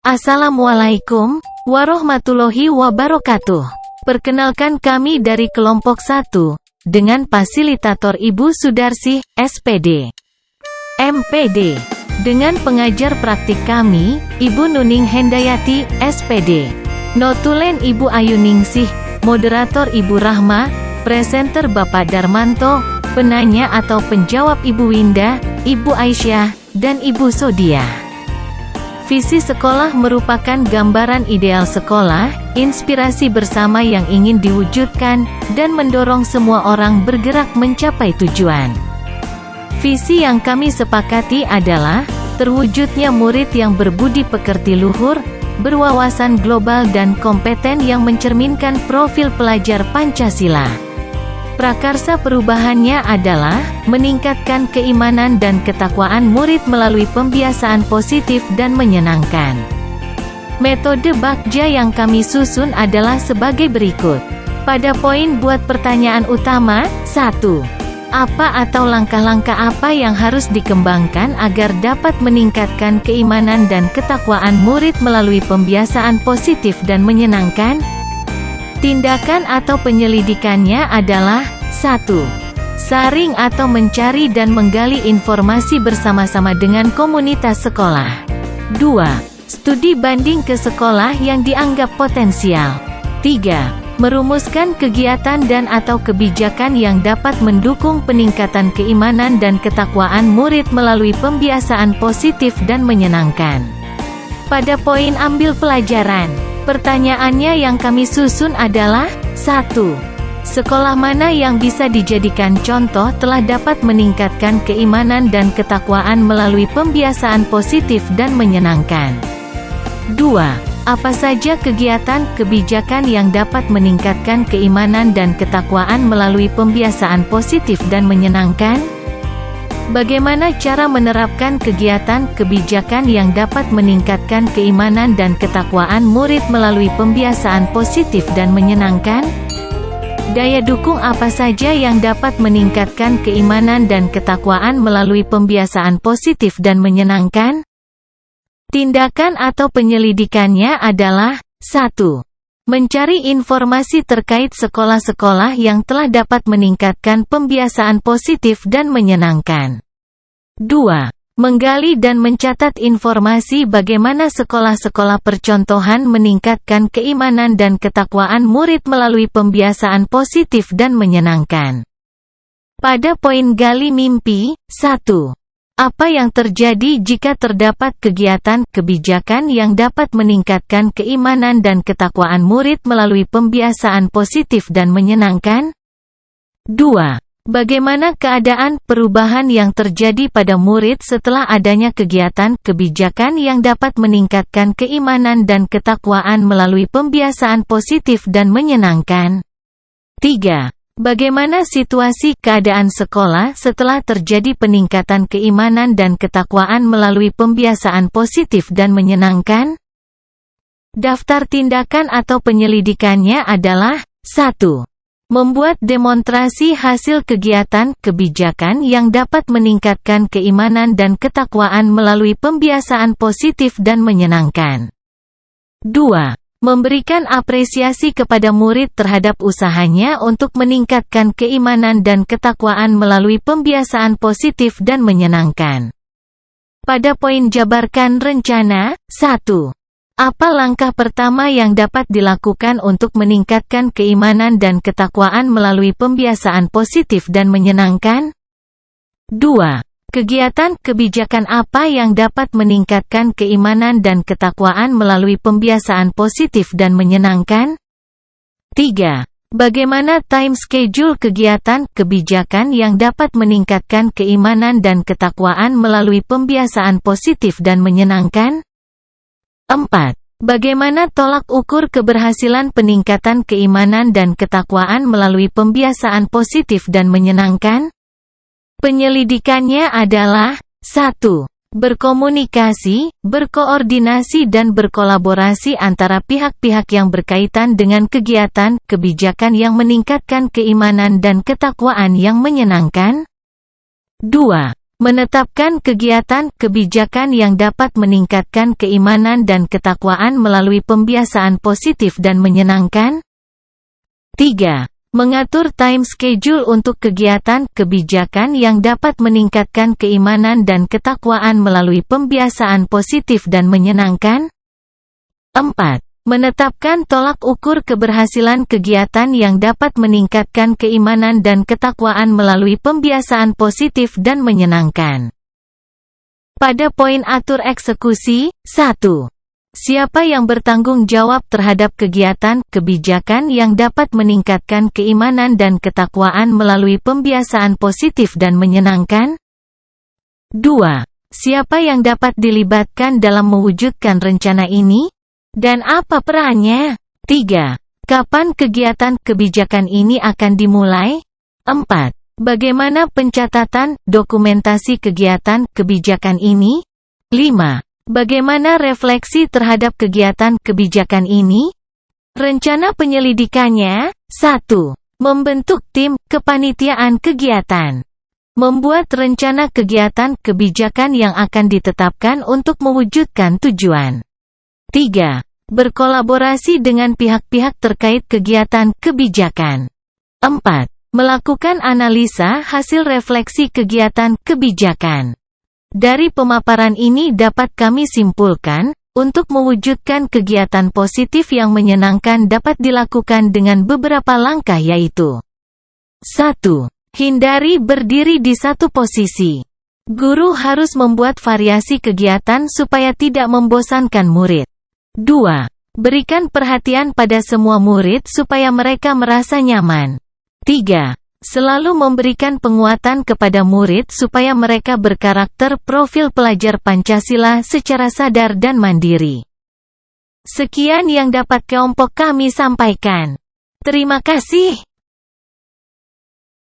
Assalamualaikum warahmatullahi wabarakatuh. Perkenalkan kami dari kelompok 1, dengan fasilitator Ibu Sudarsih, SPD, MPD. Dengan pengajar praktik kami, Ibu Nuning Hendayati, SPD. Notulen Ibu Ayuningsih, moderator Ibu Rahma, presenter Bapak Darmanto, penanya atau penjawab Ibu Winda, Ibu Aisyah, dan Ibu Sodia. Visi sekolah merupakan gambaran ideal sekolah, inspirasi bersama yang ingin diwujudkan, dan mendorong semua orang bergerak mencapai tujuan. Visi yang kami sepakati adalah, terwujudnya murid yang berbudi pekerti luhur, berwawasan global dan kompeten yang mencerminkan profil pelajar Pancasila. Prakarsa perubahannya adalah, meningkatkan keimanan dan ketakwaan murid melalui pembiasaan positif dan menyenangkan. Metode Bagja yang kami susun adalah sebagai berikut. Pada poin buat pertanyaan utama, 1. Apa atau langkah-langkah apa yang harus dikembangkan agar dapat meningkatkan keimanan dan ketakwaan murid melalui pembiasaan positif dan menyenangkan? Tindakan atau penyelidikannya adalah 1. Saring atau mencari dan menggali informasi bersama-sama dengan komunitas sekolah. 2. Studi banding ke sekolah yang dianggap potensial. 3. Merumuskan kegiatan dan atau kebijakan yang dapat mendukung peningkatan keimanan dan ketakwaan murid melalui pembiasaan positif dan menyenangkan. Pada poin ambil pelajaran, pertanyaannya yang kami susun adalah 1. Sekolah mana yang bisa dijadikan contoh telah dapat meningkatkan keimanan dan ketakwaan melalui pembiasaan positif dan menyenangkan? 2. Apa saja kegiatan, kebijakan yang dapat meningkatkan keimanan dan ketakwaan melalui pembiasaan positif dan menyenangkan? Bagaimana cara menerapkan kegiatan, kebijakan yang dapat meningkatkan keimanan dan ketakwaan murid melalui pembiasaan positif dan menyenangkan? Daya dukung apa saja yang dapat meningkatkan keimanan dan ketakwaan melalui pembiasaan positif dan menyenangkan? Tindakan atau penyelidikannya adalah 1. Mencari informasi terkait sekolah-sekolah yang telah dapat meningkatkan pembiasaan positif dan menyenangkan. 2. Menggali dan mencatat informasi bagaimana sekolah-sekolah percontohan meningkatkan keimanan dan ketakwaan murid melalui pembiasaan positif dan menyenangkan. Pada poin gali mimpi, 1. Apa yang terjadi jika terdapat kegiatan, kebijakan yang dapat meningkatkan keimanan dan ketakwaan murid melalui pembiasaan positif dan menyenangkan? 2. Bagaimana keadaan, perubahan yang terjadi pada murid setelah adanya kegiatan, kebijakan yang dapat meningkatkan keimanan dan ketakwaan melalui pembiasaan positif dan menyenangkan? 3. Bagaimana situasi keadaan sekolah setelah terjadi peningkatan keimanan dan ketakwaan melalui pembiasaan positif dan menyenangkan? Daftar tindakan atau penyelidikannya adalah 1. Membuat demonstrasi hasil kegiatan, kebijakan yang dapat meningkatkan keimanan dan ketakwaan melalui pembiasaan positif dan menyenangkan. 2. Memberikan apresiasi kepada murid terhadap usahanya untuk meningkatkan keimanan dan ketakwaan melalui pembiasaan positif dan menyenangkan. Pada poin jabarkan rencana, 1. Apa langkah pertama yang dapat dilakukan untuk meningkatkan keimanan dan ketakwaan melalui pembiasaan positif dan menyenangkan? 2. Kegiatan, kebijakan apa yang dapat meningkatkan keimanan dan ketakwaan melalui pembiasaan positif dan menyenangkan? 3. Bagaimana time schedule kegiatan, kebijakan yang dapat meningkatkan keimanan dan ketakwaan melalui pembiasaan positif dan menyenangkan? 4. Bagaimana tolak ukur keberhasilan peningkatan keimanan dan ketakwaan melalui pembiasaan positif dan menyenangkan? Penyelidikannya adalah 1. Berkomunikasi, berkoordinasi dan berkolaborasi antara pihak-pihak yang berkaitan dengan kegiatan, kebijakan yang meningkatkan keimanan dan ketakwaan yang menyenangkan. 2. Menetapkan kegiatan, kebijakan yang dapat meningkatkan keimanan dan ketakwaan melalui pembiasaan positif dan menyenangkan. 3. Mengatur time schedule untuk kegiatan, kebijakan yang dapat meningkatkan keimanan dan ketakwaan melalui pembiasaan positif dan menyenangkan. 4. Menetapkan tolak ukur keberhasilan kegiatan yang dapat meningkatkan keimanan dan ketakwaan melalui pembiasaan positif dan menyenangkan. Pada poin atur eksekusi, 1. Siapa yang bertanggung jawab terhadap kegiatan, kebijakan yang dapat meningkatkan keimanan dan ketakwaan melalui pembiasaan positif dan menyenangkan? 2. Siapa yang dapat dilibatkan dalam mewujudkan rencana ini? Dan apa perannya? 3. Kapan kegiatan kebijakan ini akan dimulai? 4. Bagaimana pencatatan, dokumentasi kegiatan kebijakan ini? 5. Bagaimana refleksi terhadap kegiatan kebijakan ini? Rencana penyelidikannya. 1. Membentuk tim kepanitiaan kegiatan. Membuat rencana kegiatan kebijakan yang akan ditetapkan untuk mewujudkan tujuan. 3. Berkolaborasi dengan pihak-pihak terkait kegiatan kebijakan. 4. Melakukan analisa hasil refleksi kegiatan kebijakan. Dari pemaparan ini dapat kami simpulkan, untuk mewujudkan kegiatan positif yang menyenangkan dapat dilakukan dengan beberapa langkah yaitu: 1. Hindari berdiri di satu posisi. Guru harus membuat variasi kegiatan supaya tidak membosankan murid. 2. Berikan perhatian pada semua murid supaya mereka merasa nyaman. 3. Selalu memberikan penguatan kepada murid supaya mereka berkarakter profil pelajar Pancasila secara sadar dan mandiri. Sekian yang dapat kelompok kami sampaikan. Terima kasih.